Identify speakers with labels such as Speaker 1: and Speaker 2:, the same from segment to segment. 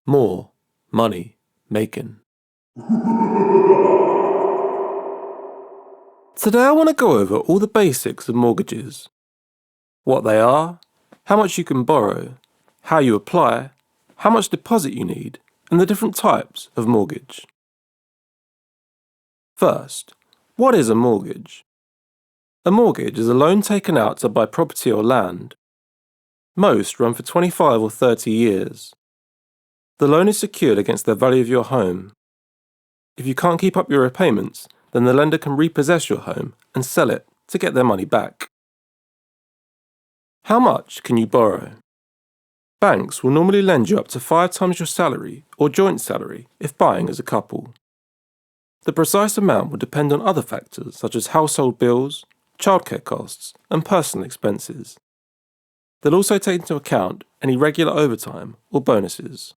Speaker 1: More money making. Today I want to go over all the basics of mortgages. What they are, how much you can borrow, how you apply, how much deposit you need, and the different types of mortgage. First, what is a mortgage? A mortgage is a loan taken out to buy property or land. Most run for 25 or 30 years. The loan is secured against the value of your home. If you can't keep up your repayments, then the lender can repossess your home and sell it to get their money back. How much can you borrow? Banks will normally lend you up to 5 times your salary or joint salary if buying as a couple. The precise amount will depend on other factors such as household bills, childcare costs, and personal expenses. They'll also take into account any regular overtime or bonuses.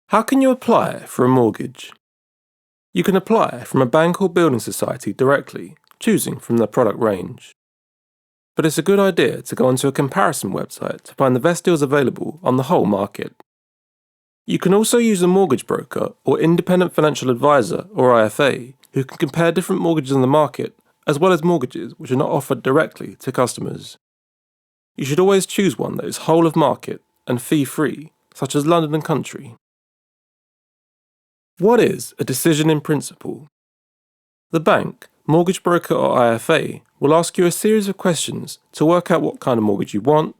Speaker 1: How can you apply for a mortgage? You can apply from a bank or building society directly, choosing from their product range. But it's a good idea to go onto a comparison website to find the best deals available on the whole market. You can also use a mortgage broker or independent financial advisor or IFA who can compare different mortgages on the market as well as mortgages which are not offered directly to customers. You should always choose one that is whole of market and fee-free, such as London and Country. What is a decision in principle? The bank, mortgage broker or IFA will ask you a series of questions to work out what kind of mortgage you want,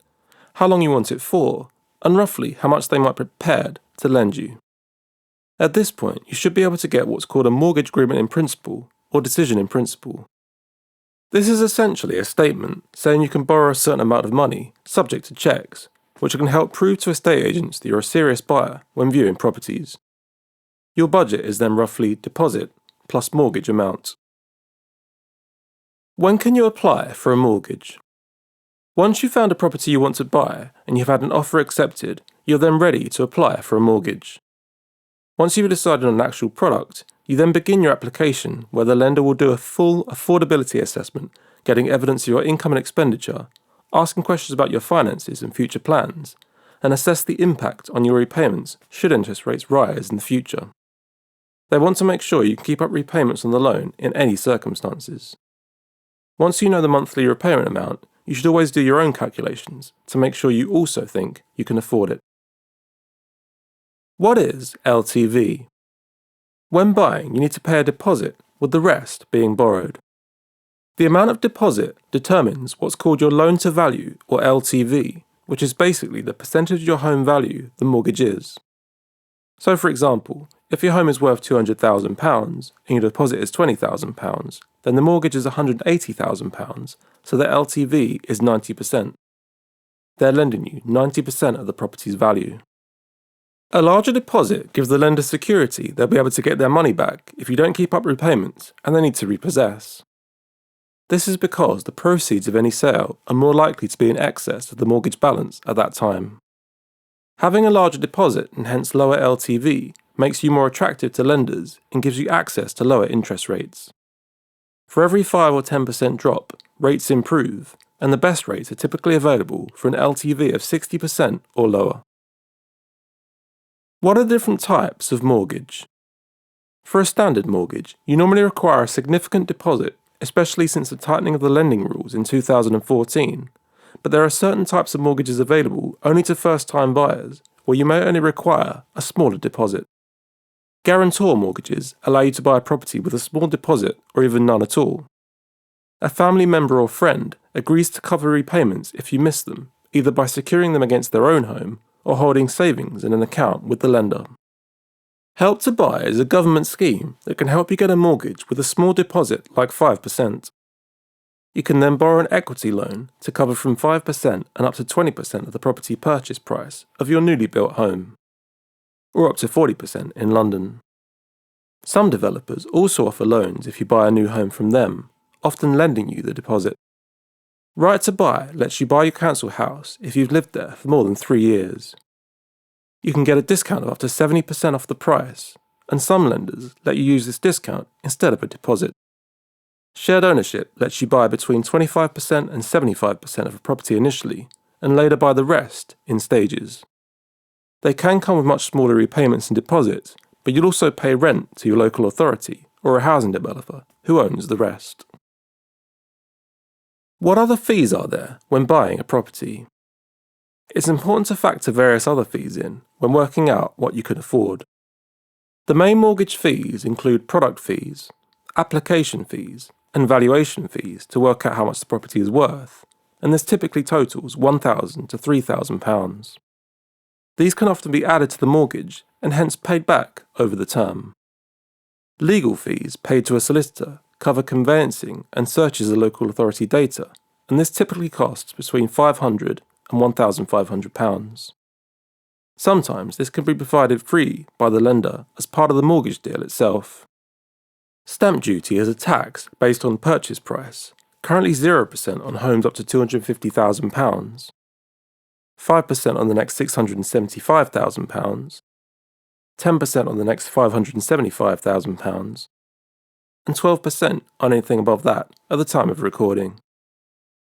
Speaker 1: how long you want it for, and roughly how much they might be prepared to lend you. At this point, you should be able to get what's called a mortgage agreement in principle or decision in principle. This is essentially a statement saying you can borrow a certain amount of money, subject to checks, which can help prove to estate agents that you're a serious buyer when viewing properties. Your budget is then roughly deposit plus mortgage amount. When can you apply for a mortgage? Once you've found a property you want to buy and you've had an offer accepted, you're then ready to apply for a mortgage. Once you've decided on an actual product, you then begin your application where the lender will do a full affordability assessment, getting evidence of your income and expenditure, asking questions about your finances and future plans, and assess the impact on your repayments should interest rates rise in the future. They want to make sure you can keep up repayments on the loan in any circumstances. Once you know the monthly repayment amount, you should always do your own calculations to make sure you also think you can afford it. What is LTV? When buying, you need to pay a deposit, with the rest being borrowed. The amount of deposit determines what's called your loan to value, or LTV, which is basically the percentage of your home value the mortgage is. So for example, if your home is worth £200,000 and your deposit is £20,000, then the mortgage is £180,000, so the LTV is 90%. They're lending you 90% of the property's value. A larger deposit gives the lender security they'll be able to get their money back if you don't keep up repayments and they need to repossess. This is because the proceeds of any sale are more likely to be in excess of the mortgage balance at that time. Having a larger deposit and hence lower LTV makes you more attractive to lenders and gives you access to lower interest rates. For every 5 or 10% drop, rates improve, and the best rates are typically available for an LTV of 60% or lower. What are the different types of mortgage? For a standard mortgage, you normally require a significant deposit, especially since the tightening of the lending rules in 2014, but there are certain types of mortgages available only to first-time buyers, where you may only require a smaller deposit. Guarantor mortgages allow you to buy a property with a small deposit or even none at all. A family member or friend agrees to cover repayments if you miss them, either by securing them against their own home or holding savings in an account with the lender. Help to Buy is a government scheme that can help you get a mortgage with a small deposit like 5%. You can then borrow an equity loan to cover from 5% and up to 20% of the property purchase price of your newly built home, or up to 40% in London. Some developers also offer loans if you buy a new home from them, often lending you the deposit. Right to Buy lets you buy your council house if you've lived there for more than 3 years. You can get a discount of up to 70% off the price, and some lenders let you use this discount instead of a deposit. Shared ownership lets you buy between 25% and 75% of a property initially, and later buy the rest in stages. They can come with much smaller repayments and deposits, but you'll also pay rent to your local authority or a housing developer who owns the rest. What other fees are there when buying a property? It's important to factor various other fees in when working out what you can afford. The main mortgage fees include product fees, application fees, and valuation fees to work out how much the property is worth, and this typically totals £1,000 to £3,000. These can often be added to the mortgage and hence paid back over the term. Legal fees paid to a solicitor cover conveyancing and searches of local authority data, and this typically costs between £500 and £1,500. Sometimes this can be provided free by the lender as part of the mortgage deal itself. Stamp duty is a tax based on purchase price, currently 0% on homes up to £250,000, 5% on the next £675,000, 10% on the next £575,000, and 12% on anything above that at the time of recording.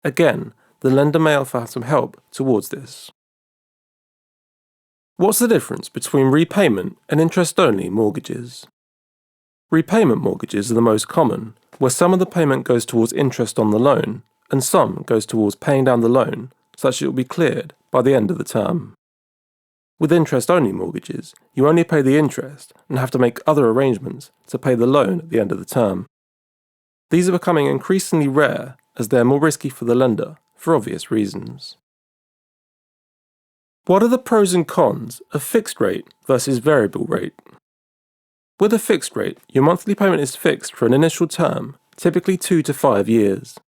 Speaker 1: Again, the lender may offer some help towards this. What's the difference between repayment and interest-only mortgages? Repayment mortgages are the most common, where some of the payment goes towards interest on the loan, and some goes towards paying down the loan, such that it will be cleared by the end of the term. With interest-only mortgages, you only pay the interest and have to make other arrangements to pay the loan at the end of the term. These are becoming increasingly rare as they are more risky for the lender for obvious reasons. What are the pros and cons of fixed rate versus variable rate? With a fixed rate, your monthly payment is fixed for an initial term, typically 2 to 5 years.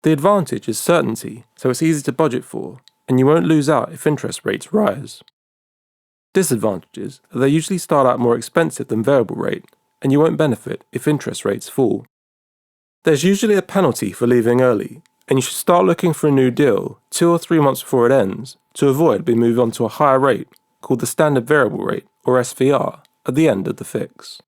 Speaker 1: The advantage is certainty, so it's easy to budget for, and you won't lose out if interest rates rise. Disadvantages are they usually start out more expensive than variable rate, and you won't benefit if interest rates fall. There's usually a penalty for leaving early, and you should start looking for a new deal 2 or 3 months before it ends to avoid being moved on to a higher rate called the standard variable rate, or SVR, at the end of the fix.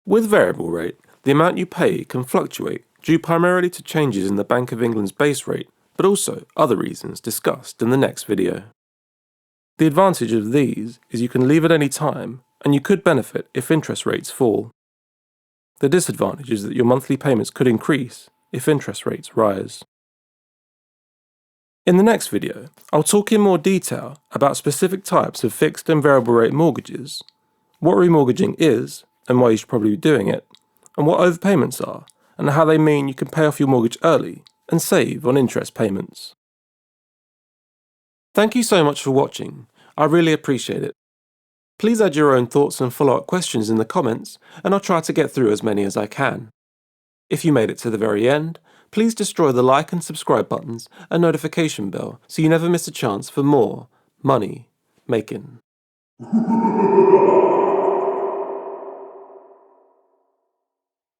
Speaker 1: With variable rate, the amount you pay can fluctuate due primarily to changes in the Bank of England's base rate, but also other reasons discussed in the next video. The advantage of these is you can leave at any time, and you could benefit if interest rates fall. The disadvantage is that your monthly payments could increase if interest rates rise. In the next video, I'll talk in more detail about specific types of fixed and variable rate mortgages, what remortgaging is and why you should probably be doing it, and what overpayments are and how they mean you can pay off your mortgage early and save on interest payments. Thank you so much for watching. I really appreciate it. Please add your own thoughts and follow-up questions in the comments, and I'll try to get through as many as I can. If you made it to the very end, please destroy the like and subscribe buttons and notification bell so you never miss a chance for more money making.